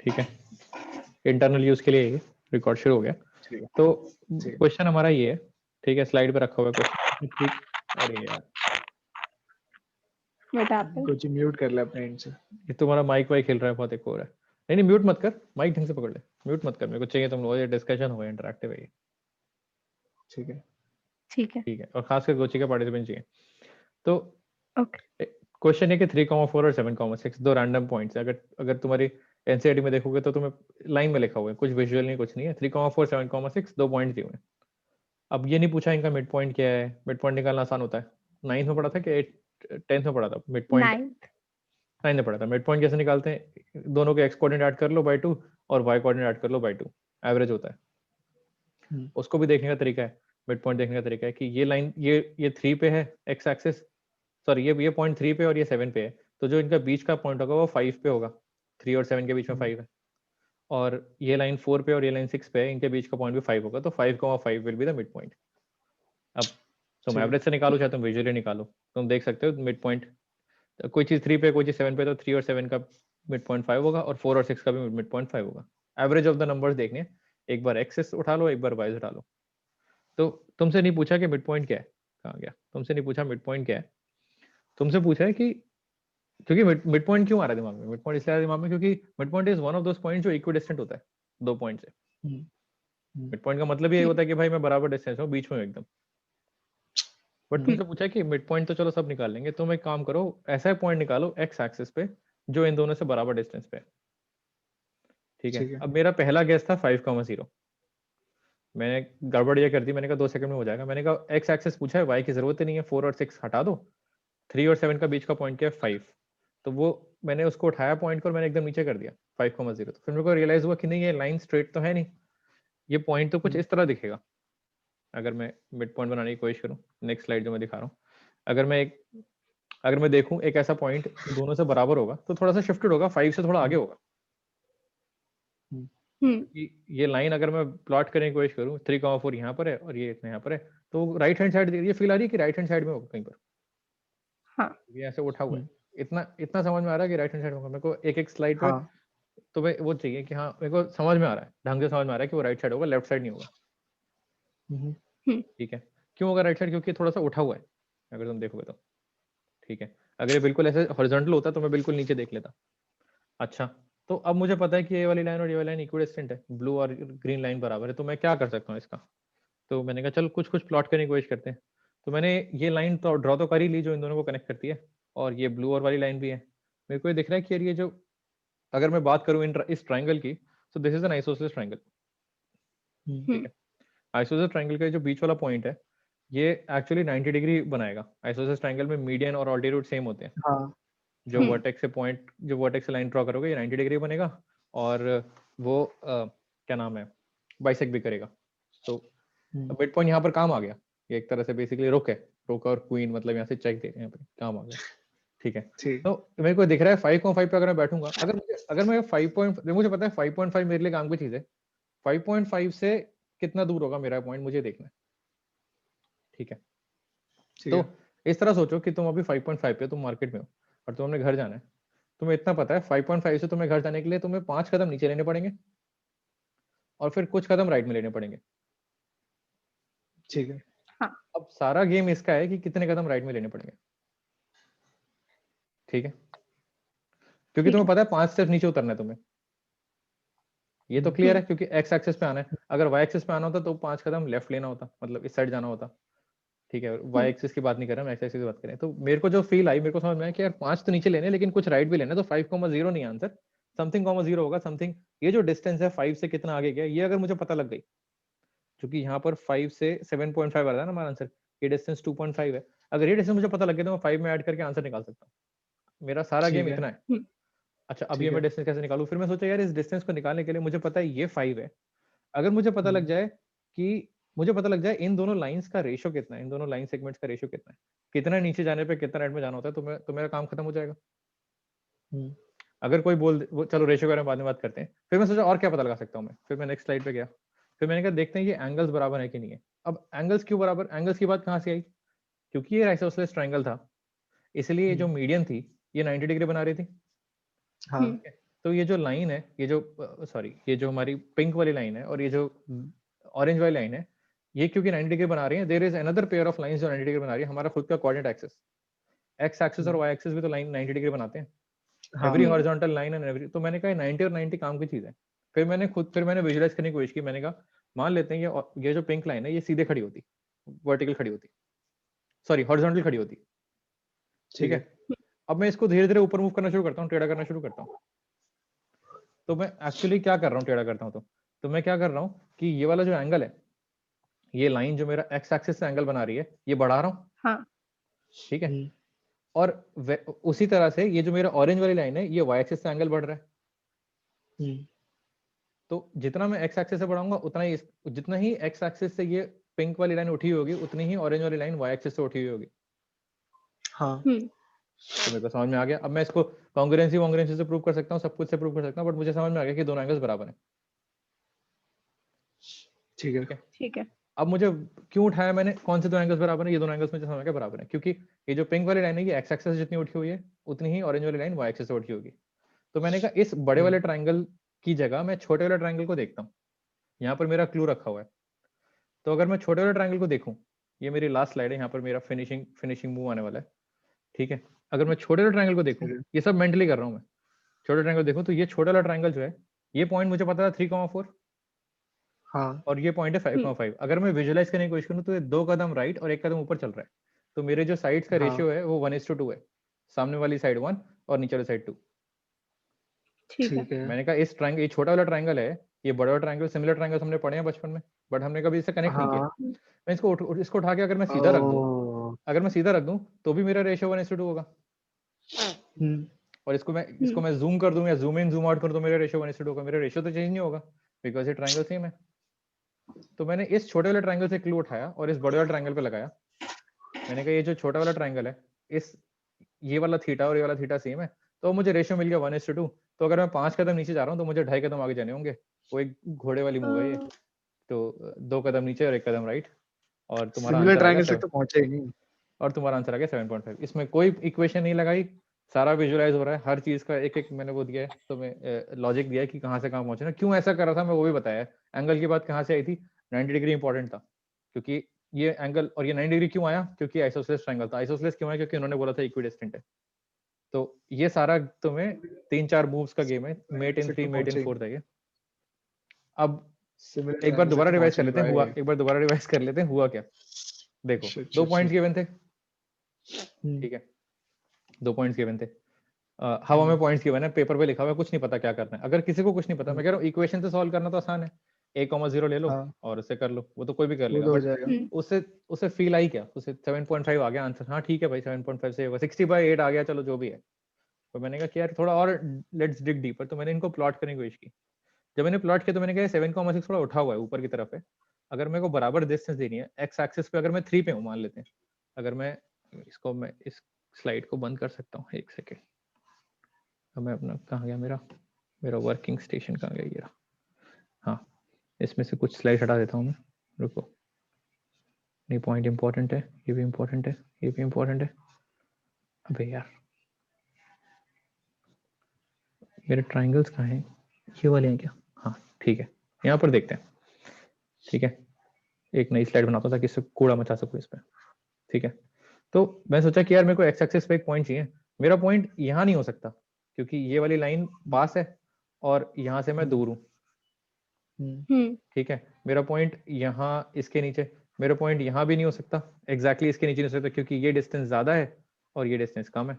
ठीक है, internal use के लिए ये रिकॉर्ड शुरू हो गया। ठीक है। तो ठीक है। क्वेश्चन हमारा ये है, ठीक है, स्लाइड पे रखा हुआ है क्वेश्चन। ठीक, अरे यार What happened? कुछ म्यूट कर ले अपने एंड से। ये तुम्हारा माइक वाइक हिल रहा है बहुत, एक हो रहा है। नहीं नहीं, म्यूट मत कर, माइक ढंग से पकड़ ले, म्यूट मत कर, मेरे को चाहिए तुम लोग, ये डिस्कशन हो, इंटरेक्टिव है ये। ठीक है। ठीक है। ठीक है, और खासकर गोची का पार्टिसिपेंट चाहिए। तो Okay. क्वेश्चन है कि 3,4 और 7,6 दो रैंडम पॉइंट्स है। अगर अगर तुम्हारी एनसीईआरटी में देखोगे तो तुम्हें लाइन में लिखा हुआ है, कुछ विजुअल नहीं, कुछ नहीं है। 3,4 7,6 दो पॉइंट्स दिए हुए हैं। अब ये नहीं पूछा इनका मिड पॉइंट क्या है, मिड पॉइंट निकालना आसान होता है। 9th में पढ़ा था कि 10th में पढ़ा था मिड पॉइंट? 9th. 9th में पढ़ा था। मिड पॉइंट कैसे निकालते हैं, दोनों के एक्स कोऑर्डिनेट ऐड कर लो बाय 2 और वाई कोऑर्डिनेट ऐड कर लो बाय 2, एवरेज होता है। उसको भी देखने का तरीका है, मिड पॉइंट देखने का तरीका है कि ये लाइन ये 3 पे है एक्स एक्सिस, सॉरी ये पॉइंट 3 पे और ये 7 पे है, तो जो इनका बीच का पॉइंट होगा वो 5 पे होगा। 3 और 7 के बीच में 5 है, और ये लाइन 4 पे और ये लाइन 6 पे है, इनके बीच का पॉइंट भी 5 होगा, तो 5,5 will be the mid point. अब तुम एवरेज से निकालो चाहे तुम विजुअली निकालो, तुम देख सकते हो मिड पॉइंट, कोई चीज 3 पे कोई चीज 7 पे, तो 3 और 7 का मिड पॉइंट 5 होगा और 4 और 6 का भी मिड पॉइंट 5 होगा। एवरेज ऑफ द नंबर्स देखने हैं, एक बार एक्सेस उठा लो, एक बार वाई उठा लो। तो तुमसे नहीं पूछा कि मिड पॉइंट क्या है, कहाँ गया, तुमसे नहीं पूछा मिड पॉइंट क्या है, तुमसे पूछा है कि क्योंकि मिड पॉइंट क्यों आ रहा है दिमाग में, मिड पॉइंट इसलिए आ रहा है दिमाग में क्योंकि mid point is one of those point जो इक्विडिस्टेंट होता है दो पॉइंट से। मिड पॉइंट का मतलब ये होता है कि भाई मैं बराबर डिस्टेंस हूँ, बीच में हूँ एकदम। बट तुमसे पूछा कि मिड पॉइंट तो चलो सब निकाल लेंगे, तुम एक काम करो, ऐसा पॉइंट निकालो एक्स एक्सिस पे जो इन दोनों से बराबर डिस्टेंस पे है। ठीक है, अब मेरा पहला गेस था 5,0। मैंने गड़बड़ ये कर दी, मैंने कहा 2 सेकंड में हो जाएगा, मैंने कहा एक्स एक्सिस पूछा है, वाई की जरूरत ही नहीं है, 4 और 6 हटा दो, 3 और 7 का बीच का पॉइंट क्या है 5, तो वो मैंने उसको उठाया पॉइंट को और मैंने एकदम नीचे कर दिया 5,0। तो फिर मेरे को रियलाइज हुआ कि नहीं ये लाइन स्ट्रेट तो है नहीं, ये पॉइंट तो कुछ इस तरह दिखेगा। अगर मैं मिड पॉइंट बनाने की कोशिश करूँ, नेक्स्ट स्लाइड जो मैं दिखा रहा हूँ, अगर मैं देखूं एक ऐसा पॉइंट दोनों से बराबर होगा तो थोड़ा सा शिफ्टेड होगा, 5 से थोड़ा आगे होगा। ये लाइन अगर मैं प्लॉट करने की कोशिश करूं, 3,4 यहाँ पर है और ये इतना यहाँ पर है, तो राइट हैंड साइड ये फील आ रही है कि राइट हैंड साइड में होगा कहीं पर। हाँ, ये ऐसे उठा हुआ है, इतना समझ में आ रहा है कि राइट हैंड साइड में होगा। मेरे को एक एक स्लाइड पे तो मैं वो चाहिए कि हाँ मेरे को समझ में आ रहा है, ढंग से समझ में आ रहा है कि वो राइट साइड होगा, लेफ्ट साइड नहीं होगा। ठीक है, क्यों होगा राइट साइड, क्योंकि थोड़ा सा उठा हुआ है अगर तुम देखोगे तो। ठीक है, अगर ये बिल्कुल ऐसे हॉरिजॉन्टल होता तो मैं बिल्कुल नीचे देख लेता। अच्छा, तो अब मुझे पता है कि ये वाली लाइन और ये वाली लाइन इक्विडिस्टेंट है, ब्लू और ग्रीन लाइन बराबर है, तो मैं क्या कर सकता हूँ इसका। तो मैंने कहा चल कुछ कुछ प्लॉट करने की कोशिश करते हैं। तो मैंने ये लाइन तो ड्रॉ तो कर ही ली जो इन दोनों को कनेक्ट करती है, और ये ब्लू और वाली लाइन भी है। मेरे को ये दिख रहा है कि यार ये जो, अगर मैं बात करूँ इस ट्राइंगल की, तो this is an isosceles triangle. ठीक है, आइसोसेलेस ट्राइंगल का जो बीच वाला पॉइंट है ये एक्चुअली 90 डिग्री बनाएगा। आइसोसेलेस ट्राइंगल में मीडियन और ऑल्टीट्यूड सेम होते हैं। जो वर्टेक्स से लाइन ड्रॉ करोगे ये 90 डिग्री बनेगा, और वो क्या नाम है, बाइसेक्ट भी करेगा। तो मिड पॉइंट यहाँ पर काम आ गया, ये एक तरह से बेसिकली रुक और क्वीन, मतलब यहाँ से चेक दे रहे हैं, यहाँ पे काम आ गया। ठीक है, तो मेरे को दिख रहा है 5,5 पे अगर मैं बैठूंगा, अगर मैं 5 मुझे पता है 5.5 मेरे लिए काम की चीज है, 5.5 से कितना दूर होगा मेरा पॉइंट मुझे देखना है। ठीक है, तो इस तरह सोचो कि तुम अभी 5.5 पे, तुम मार्केट में हो और तुम्हें घर जाना है। तुम्हें इतना पता है 5.5 से तुम्हें घर जाने के लिए तुम्हें 5 कदम नीचे लेने पड़ेंगे और फिर कुछ कदम राइट में लेने पड़ेंगे। ठीक है, अब सारा गेम इसका है कि कितने कदम राइट में लेने पड़ेंगे। ठीक है, क्योंकि तुम्हें पता है 5 स्टेप नीचे उतरना है तुम्हें, ये तो क्लियर है, क्योंकि एक्स एक्सिस पे आना है। अगर वाई एक्सिस पे आना होता तो 5 कदम लेफ्ट लेना होता, मतलब इस साइड जाना होता। ठीक है, वाई एक्सिस की बात नहीं कर रहा, मैं एक्स एक्सिस की बात करें। तो मेरे को जो फील आई, मेरे को समझ में आया कि यार 5 तो नीचे लेने लेकिन कुछ राइट भी लेना, तो 5,0 नहीं आंसर, समथिंग 0 होगा, समथिंग। ये जो डिस्टेंस है 5 से कितना आगे गया, ये अगर मुझे पता लग गई, क्योंकि यहाँ पर 5 से 7.5 आ रहा है ना हमारा आंसर, ये डिस्टेंस 2.5 है। अगर ये डिस्टेंस मुझे पता लग गया तो मैं 5 में ऐड करके आंसर निकाल सकता हूँ। मेरा सारा गेम इतना है। अच्छा, अब ये मैं डिस्टेंस कैसे निकालूं, फिर मैं सोचा यार इस डिस्टेंस को निकालने के लिए मुझे पता है ये 5 है। अगर मुझे पता लग जाए इन दोनों लाइंस का रेशियो कितना है, इन दोनों लाइन सेगमेंट्स का रेशियो कितना है, कितना नीचे जाने पे कितना राइट में जाना होता है, तो मेरा काम खत्म हो जाएगा। अगर कोई चलो रेशियो के बारे में बाद में बात करते हैं। फिर मैं सोचा और क्या पता लगा सकता हूँ मैं, फिर मैं नेक्स्ट स्लाइड पे गया, फिर मैंने कहा देखते हैं ये एंगल्स बराबर है कि नहीं है। अब एंगल्स क्यों बराबर, एंगल्स की बात कहाँ से आई, क्योंकि ये आइसोसेलेस ट्रायंगल था, इसलिए ये जो मीडियन थी ये 90 डिग्री बना रही थी। तो ये जो लाइन है, ये जो सॉरी ये जो हमारी पिंक वाली लाइन है और ये जो ऑरेंज वाली लाइन है, ये क्योंकि 90 डिग्री बना रही है, there is another pair of lines जो 90 डिग्री बना रही है, हमारा खुद का कोऑर्डिनेट एक्सिस, एक्स एक्सिस और वाई एक्सिस भी तो लाइन 90 डिग्री बनाते हैं, every horizontal line and every. तो मैंने कहा 90 और 90 काम की चीज है। फिर मैंने विजुलाइज करने की कोशिश की, मैंने कहा मान लेते हैं ये जो पिंक लाइन है ये सीधे खड़ी होती, वर्टिकल खड़ी होती, सॉरी हॉरिजॉन्टल खड़ी होती, ठीक है। अब मैं इसको धीरे धीरे ऊपर मूव करना शुरू करता हूँ, टेढ़ा करना शुरू करता हूँ। तो मैं एक्चुअली क्या कर रहा हूँ, टेढ़ा करता हूँ तो मैं क्या कर रहा हूँ कि ये वाला जो एंगल है, ये लाइन जो मेरा एक्स एक्सिस से एंगल बना रही है, ये बढ़ा रहा हूँ, हाँ, ठीक है। और उसी तरह से ये जो मेरा ऑरेंज वाली लाइन है, ये वाई एक्सिस से एंगल बढ़ रहा है। तो जितना मैं एक्स एक्सिस से बढ़ाऊंगा उतना ही जितना ही एक्स एक्सिस से ये पिंक वाली लाइन उठी होगी, उतनी ही ऑरेंज वाली लाइन वाई एक्सिस से उठी हुई होगी। हाँ, तो मेरे को समझ में आ गया। अब मैं इसको कांग्रुएंसी से प्रूव कर सकता हूँ, सब कुछ से प्रूव कर सकता हूँ, बट मुझे समझ में आ गया कि दोनों एंगल्स बराबर हैं। ठीक है, ठीक है। अब मुझे क्यों उठाया मैंने, कौन से दो एंगल्स बराबर है, ये दोनों एंगल्स मुझे समझ में आ गया बराबर है, क्योंकि ये जो पिंक वाली लाइन है ये एक्स एक्सिस से जितनी उठी हुई है उतनी ही ऑरेंज वाली लाइन वाई एक्सिस से उठी होगी। तो मैंने कहा इस बड़े वाले ट्राइंगल की जगह मैं छोटे वाले ट्राइंगल को देखता हूँ, यहाँ पर मेरा क्लू रखा हुआ है। तो अगर मैं छोटे वाले ट्राइंगल को देखूं, ये मेरी लास्ट स्लाइड है, यहाँ पर मेरा फिनिशिंग मूव आने वाला है, ठीक है। अगर मैं छोटे वाले ट्राइंगल को देखूं, ये सब मेंटली कर रहा हूँ मैं, छोटे ट्राइंगल देखूं तो ये छोटा वाला ट्राइंगल जो है, ये पॉइंट मुझे पता था 3,4, हाँ, और ये पॉइंट है 5,5। अगर मैं विजुलाइज करने की कोशिश करूं तो ये 2 कदम राइट और 1 कदम ऊपर चल रहा है। तो मेरे जो साइड्स का रेशियो है वो 1:2 है, सामने वाली साइड 1 और नीचे वाली साइड 2। ठीक है। ठीक है। मैंने कहा इस ट्राइंगल, ये छोटा वाला ट्राइंगल है, ये बड़ा वाला ट्राइंगल, सिमिलर ट्राइंगल हमने पढ़े हैं बचपन में, बट हमने कभी इसे कनेक्ट नहीं किया। हाँ, मैं इसको उठा के अगर मैं सीधा रख दूं, तो भी मेरा रेशियो 1:2 होगा। और इसको मैं जूम कर दूं या जूम इन जूम आउट कर दूं, मेरा रेशियो 1:2 होगा। मेरा रेशियो तो चेंज नहीं होगा बिकॉज ये ट्राइंगल सेम है। तो मैंने इस छोटे वाले ट्राइंगल से क्लू उठाया और इस बड़े वाले ट्राइंगल पे लगाया। मैंने कहा ये जो छोटा वाला ट्राइंगल है, इस ये वाला थीटा और ये वाला थीटा सेम है, तो मुझे रेशियो मिल गया 1:2। तो अगर मैं 5 कदम नीचे जा रहा हूँ तो मुझे 2.5 कदम आगे जाने होंगे। वो एक घोड़े वाली मूव है ये। तो 2 कदम नीचे और 1 कदम राइट, और तुम्हारा सिमिलर आंसर आ ट्रायंगल गया तक तो पहुंचे ही नहीं। और तुम्हारा आंसर आ गया 7.5। इसमें कोई इक्वेशन नहीं लगाई, सारा विजुअलाइज हो रहा है, हर चीज का एक एक मैंने वो दिया है, तो मैं लॉजिक दिया है कि कहाँ से कहाँ पहुंचना, क्यों ऐसा कर रहा था मैं वो भी बताया। एंगल की बात कहाँ से आई थी, 90 डिग्री इंपॉर्टेंट था, क्योंकि ये एंगल और ये 90 डिग्री क्यों आया, क्योंकि आइसोसेलेस ट्रायंगल था। आइसोसेलेस क्यों आया, क्योंकि उन्होंने बोला था इक्विडिस्टेंट है। तो ये सारा तुम्हें 3-4 मूव्स का गेम है, मेट इन 3 मेट इन 4 था ये। अब सिमिलर एक बार ट्रायंगल से दोबारा तो रिवाइज पहुंच कर नहीं लेते हैं, हुआ पाए। एक बार दोबारा रिवाइज कर लेते हैं हुआ क्या। देखो Shit, 2 shit, points shit. Given थे, ठीक है, 2 पॉइंट्स गिवन थे। हवा में पॉइंट्स गिवन है, पेपर पे लिखा हुआ है, कुछ नहीं पता क्या करना है। अगर किसी को कुछ नहीं पता, मैं कह रहा हूँ इक्वेशन से सॉल्व करना तो आसान है, 1,0 ले लो हाँ, और उससे कर लो, वो तो कोई भी कर वो लेगा। तो हो बट जाएगा। उससे उससे फील आई क्या, उससे 7.5 आ गया आंसर। हाँ ठीक है भाई, 7.5 से होगा, 60/8 आ गया, चलो जो भी है। तो मैंने कहा कि यार थोड़ा और लेट्स डिग डीपर, तो मैंने इनको प्लॉट करने की कोशिश की। जब मैंने प्लॉट किया तो मैंने कहा 7,6 थोड़ा उठा हुआ है, ऊपर की तरफ है। अगर मेरे को बराबर डिस्टेंस देनी है एक्स एक्सिस पे, अगर मैं 3 पे हूँ मान लेते हैं, अगर मैं इस स्लाइड को बंद कर सकता हूँ 1 सेकेंड। अब मैं अपना कहाँ गया, मेरा मेरा वर्किंग स्टेशन कहाँ गया, ये रहा। हाँ, इसमें से कुछ स्लाइड हटा देता हूँ मैं, रुको। नहीं, पॉइंट इंपॉर्टेंट है, ये भी इंपॉर्टेंट है, ये भी इंपॉर्टेंट है। अबे यार, मेरे ट्राइंगल्स कहाँ हैं, ये वाले हैं क्या? हाँ ठीक है, यहाँ पर देखते हैं, ठीक है। एक नई स्लाइड बनाता हूँ ताकि इससे कूड़ा मचा सकूँ इस पर, ठीक है। तो मैं सोचा कि यार मेरे को एक्स एक्सिस पे एक पॉइंट चाहिए। मेरा पॉइंट यहाँ नहीं हो सकता क्योंकि ये वाली लाइन पास है और यहाँ से मैं दूर हूँ, ठीक है। मेरा पॉइंट यहाँ इसके नीचे, मेरा पॉइंट यहाँ भी नहीं हो सकता, एग्जैक्टली इसके नीचे नहीं हो सकता क्योंकि ये डिस्टेंस ज्यादा है और ये डिस्टेंस कम है,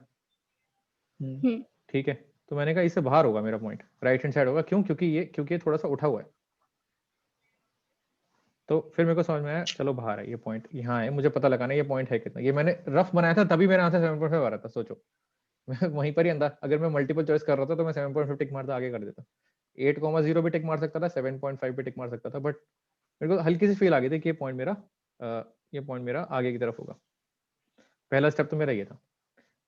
ठीक है। तो मैंने कहा इससे बाहर होगा मेरा पॉइंट, राइट हैंड साइड होगा। क्यों? क्योंकि ये थोड़ा सा उठा हुआ है। तो फिर मेरे को समझ में आया, चलो बाहर है ये पॉइंट, यहाँ है, मुझे पता लगाना ये पॉइंट है कितना। ये मैंने रफ बनाया था तभी मेरा आंसर 7.5 आ रहा था, सोचो। मैं वहीं पर ही अंदर, अगर मैं मल्टीपल चॉइस कर रहा था तो मैं 7.5 टिक मारता आगे कर देता, 8,0 भी टिक मार सकता था, 7.5 भी टिक मार सकता था, बट मेरे को हल्की सी फील आ गई थी कि ये पॉइंट मेरा आगे की तरफ होगा। पहला स्टेप तो मेरा ये था।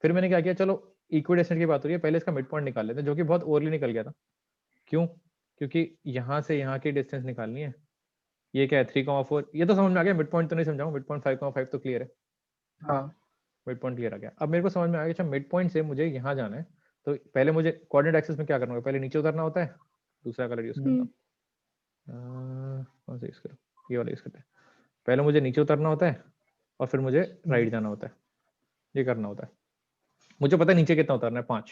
फिर मैंने क्या किया, चलो इक्विडिस्टेंस की बात हो रही है, पहले इसका मिड पॉइंट निकाल लेते हैं, जो कि बहुत ओवरली निकल गया था। क्यों? क्योंकि यहाँ से यहाँ की डिस्टेंस निकालनी है। ये क्या है, 3,4, ये तो समझ में आ गया। मिड पॉइंट तो नहीं समझाऊं, मिड पॉइंट 5,5 तो क्लियर है। हाँ, मिड पॉइंट क्लियर आ गया। अब मेरे को समझ में आ गया, अच्छा मिड पॉइंट से मुझे यहाँ जाना है, तो पहले मुझे कोऑर्डिनेट एक्सिस में क्या करना होगा, पहले नीचे उतरना होता है, दूसरा कलर यूज करता हूँ, कौन सा यूज करूँ, ये वाला यूज करते हैं। पहले मुझे नीचे उतरना होता है और फिर मुझे राइट जाना होता है, ये करना होता है। मुझे पता है नीचे कितना उतरना है, 5,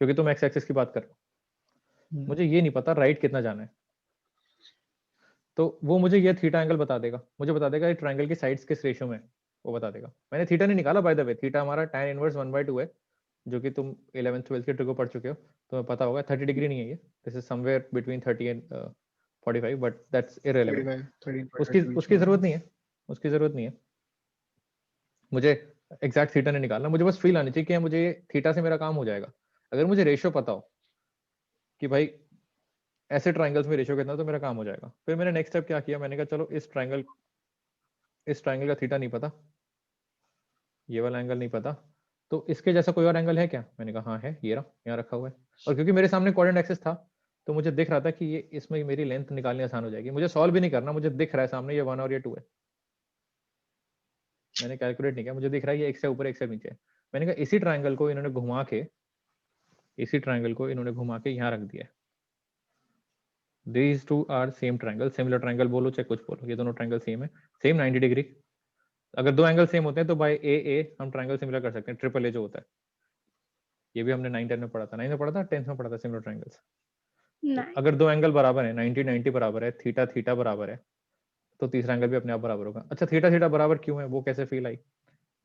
क्योंकि तुम एक्स एक्सिस की बात कर रहे हो। मुझे ये नहीं पता राइट कितना जाना है, तो वो मुझे ये थीटा एंगल बता देगा, मुझे बता देगा ये ट्रायंगल की साइड्स किस रेशियो में, वो बता देगा। मैंने थीटा नहीं निकाला बाय द वे, थीटा हमारा tan इनवर्स 1/2 है, जो कि तुम 11th 12th के ट्रिको पढ़ चुके हो, तुम्हें पता होगा 30 डिग्री नहीं है ये, this is somewhere between 30 and 45, but that's irrelevant, उसकी जरूरत नहीं है, उसकी जरूरत नहीं है। मुझे एग्जैक्ट थीटा नहीं निकालना, मुझे बस फील आनी चाहिए कि मुझे थीटा से मेरा काम हो जाएगा। अगर मुझे रेशियो पता हो कि भाई ऐसे ट्रायंगल्स में रेशियो कितना, तो मेरा काम हो जाएगा। फिर मैंने नेक्स्ट स्टेप क्या किया, मैंने कहा चलो इस ट्रायंगल का थीटा नहीं पता, ये वाला एंगल नहीं पता, तो इसके जैसा कोई और एंगल है क्या? मैंने कहा हाँ है, ये रहा, यहाँ रखा हुआ है। और क्योंकि मेरे सामने कोऑर्डिनेट एक्सिस था, तो मुझे दिख रहा था कि ये इसमें मेरी लेंथ निकालनी आसान हो जाएगी। मुझे सॉल्व भी नहीं करना, मुझे दिख रहा है सामने ये 1 और ये 2 है, मैंने कैलकुलेट नहीं किया, मुझे दिख रहा है ये एक से ऊपर एक से नीचे है। मैंने कहा इसी ट्रायंगल को इन्होंने घुमा के यहाँ रख दिया है। These two are same triangle, similar triangle बोलो चाहे कुछ बोलो, ये दोनों ट्रायंगल सेम है, सेम 90 डिग्री। अगर दो एंगल सेम होते हैं तो बाय ए हम ट्रायंगल सिमिलर कर सकते हैं, ट्रिपल ए जो होता है, ये भी हमने 9 10 में पढ़ा था, 9 में पढ़ा था, 10 में पढ़ा था, सिमिलर ट्रायंगल्स। तो अगर दो एंगल बराबर है, 90 90 बराबर है, थीटा थीटा बराबर है, तो तीसरा एंगल भी अपने आप बराबर होगा। अच्छा थीटा थीटा बराबर क्यों है, वो कैसे फील आई?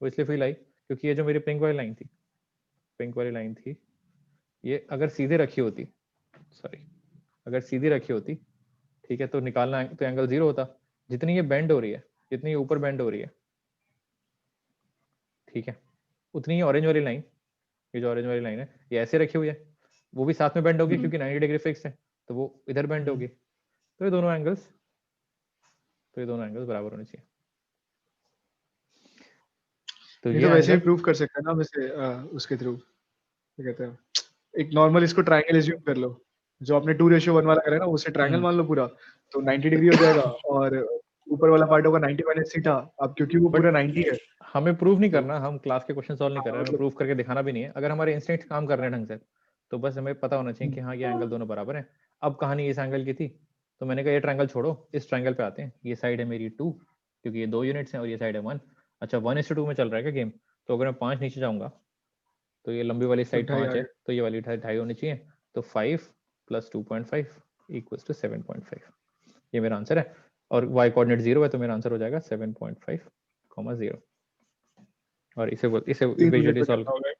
वो इसलिए फील आई क्योंकि ये जो मेरी पिंक वाली लाइन थी, ये अगर सीधे रखी होती, अगर सीधी रखी होती, ठीक है, तो निकालना तो एंगल 0 होता। जितनी ये बेंड हो रही है, जितनी ये ऊपर बेंड हो रही है, ठीक है, उतनी ही ऑरेंज वाली लाइन, ये जो ऑरेंज वाली लाइन है, ये ऐसे रखी हुई है, वो भी साथ में बेंड होगी क्योंकि 90 डिग्री फिक्स है, तो वो इधर बेंड होगी। तो ये दोनों एंगल्स बराबर होने चाहिए। तो ये ये तो वैसे ही एंगल प्रूव कर सकते हैं ना वैसे, उसके थ्रू क्या कहते हैं, एक नॉर्मल इसको ट्रायंगल एज्यूम कर लो, जो आपने 2:1 वाला करा है ना, उसे ट्रायंगल मान लो पूरा, तो 90 डिग्री हो जाएगा, और ऊपर वाला पार्ट होगा 90 माइनस थीटा। अब क्योंकि वो पूरा 90 है, हमें प्रूव नहीं करना, हम क्लास के क्वेश्चन सॉल्व नहीं कर रहे हैं, हमें मतलब प्रूव करके दिखाना भी नहीं है। अगर हमारे इंस्टिंक्ट काम कर रहे हैं ढंग से, तो बस हमें पता होना चाहिए कि हाँ ये एंगल दोनों बराबर हैं। अब कहानी इस एंगल की थी, तो मैंने कहा ये ट्रायंगल छोड़ो, इस ट्रायंगल पे आते हैं। ये साइड है मेरी 2, क्योंकि ये 2 यूनिट्स हैं, और ये साइड है 1। अच्छा 1:2 में चल रहा है क्या गेम? तो अगर मैं 5 नीचे जाऊंगा, तो ये लंबी वाली तो साइड 2.5 5 है, तो ये वाली 2.5 होनी चाहिए। तो 5 + 2.5 = 7.5, ये मेरा आंसर है। और y कोऑर्डिनेट 0 है, तो मेरा आंसर हो जाएगा 7.5, 0। और इसे 3 मिनट विजुअली में सॉल्व, करना होगा।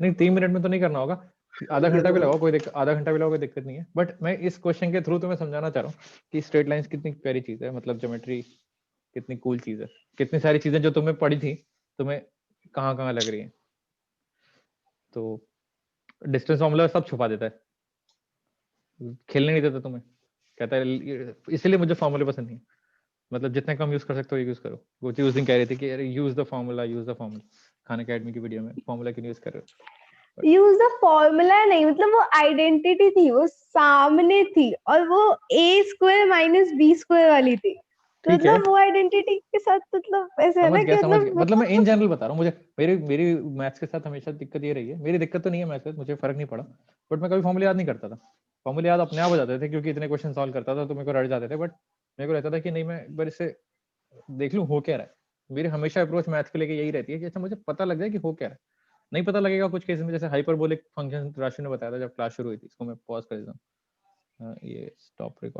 नहीं 3 मिनट में तो नहीं करना होगा, आधा घंटा भी लगाओ, आधा घंटा भी लगाओ, कोई दिक्कत नहीं है। बट मैं इस क्वेश्चन के थ्रू तुम्हें समझाना चाह रहा हूँ कि स्ट्रेट लाइंस कितनी प्यारी चीज है, मतलब ज्योमेट्री कितनी कूल चीज है, कितनी सारी चीजें जो तुम्हें पढ़ी थी तुम्हें कहाँ कहाँ लग रही है। तो डिस्टेंस फॉर्मूला सब छुपा देता है, खेलने नहीं देता तुम्हें, कहता है इसलिए मुझे फॉर्मूले पसंद नहीं है। मतलब जितने कम यूज कर सकते हो यूज करो। वो उस दिन कह रही थी कि अरे use the formula, Khan academy की वीडियो में फॉर्मूला क्यों यूज कर रहे हो? यूज द फॉर्मूला नहीं, मतलब वो आइडेंटिटी थी, वो सामने थी, और वो a² - b² वाली थी। तो ठीक है, मतलब वो आइडेंटिटी के साथ, मतलब ऐसे है ना कि समझ गया, मतलब मैं इन मतलब जनरल बता रहा हूँ। मुझे मेरी मैथ्स के साथ हमेशा दिक्कत ये रही है, मेरी दिक्कत तो नहीं है मैथ्स के साथ, मुझे फर्क नहीं पड़ा, बट मैं कभी फॉर्मूले याद नहीं करता था। फॉर्मूले याद अपने आप हो जाते थे क्योंकि इतने क्वेश्चन सॉल्व करता था, तो मेरे को रट जाते थे। बट मेरे को रहता था कि नहीं, मैं एक बार इससे देख लूं हो क्या रहा है। मेरी हमेशा अप्रोच मैथ्स के लेके यही रहती है कि अच्छा मुझे पता लग जाए कि हो क्या रहा है। नहीं पता लगेगा कुछ केस में, जैसे हाइपरबोलिक फंक्शन राशि ने बताया था जब क्लास शुरू हुई थी। इसको मैं पॉज कर देता हूँ, ये स्टॉप रिकॉर्ड।